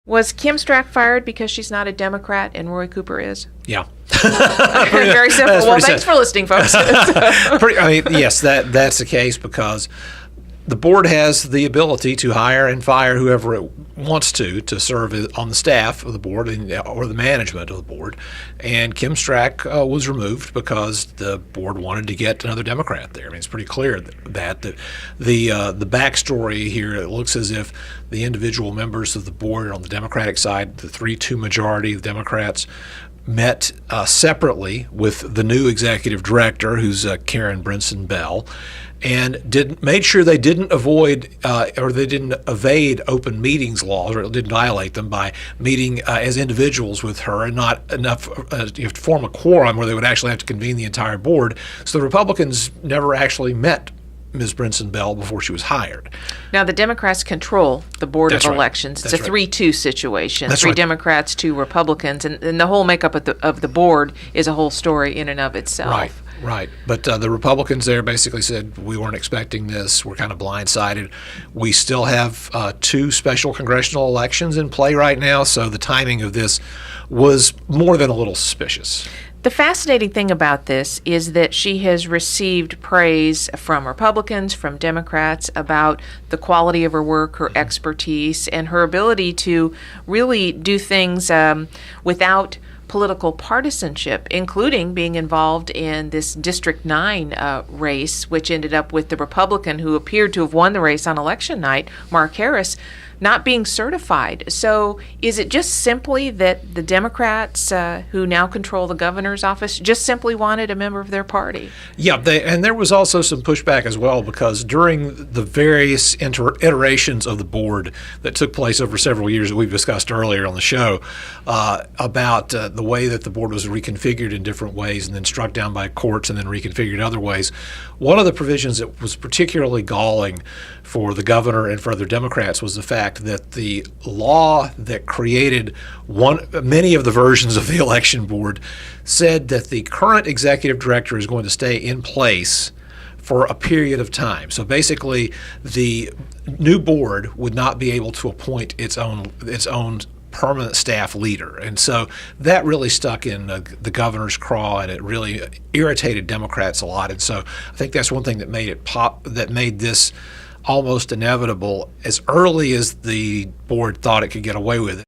Was Kim Strach fired because she's not a Democrat and Roy Cooper is? Yeah. Very simple. Well, thanks for listening, folks. Yes, that's the case because the board has the ability to hire and fire whoever it wants to serve on the staff of the board or the management of the board. And Kim Strach was removed because the board wanted to get another Democrat there. I mean, it's pretty clear that the backstory here, it looks as if the individual members of the board on the Democratic side, the 3-2 majority of Democrats, met separately with the new executive director, who's Karen Brinson Bell, and made sure they didn't evade open meetings laws, or didn't violate them by meeting as individuals with her, and not enough to form a quorum where they would actually have to convene the entire board. So the Republicans never actually met Ms. Brinson Bell before she was hired. Now, the Democrats control the Board of Right. Elections. It's That's a right. 3-2 situation. That's Three right. Democrats, 2 Republicans, and the whole makeup of the board is a whole story in and of itself. Right. But the Republicans there basically said, we weren't expecting this. We're kind of blindsided. We still have 2 special congressional elections in play right now, so the timing of this was more than a little suspicious. The fascinating thing about this is that she has received praise from Republicans, from Democrats, about the quality of her work, her expertise, and her ability to really do things without political partisanship, including being involved in this District 9 race, which ended up with the Republican who appeared to have won the race on election night, Mark Harris, not being certified. So is it just simply that the Democrats who now control the governor's office just simply wanted a member of their party? Yeah, and there was also some pushback as well, because during the various iterations of the board that took place over several years that we've discussed earlier on the show about the way that the board was reconfigured in different ways and then struck down by courts and then reconfigured other ways, one of the provisions that was particularly galling for the governor and for other Democrats was the fact that the law that created many of the versions of the election board said that the current executive director is going to stay in place for a period of time. So basically, the new board would not be able to appoint its own permanent staff leader. And so that really stuck in the governor's craw, and it really irritated Democrats a lot. And so I think that's one thing that made this almost inevitable as early as the board thought it could get away with it.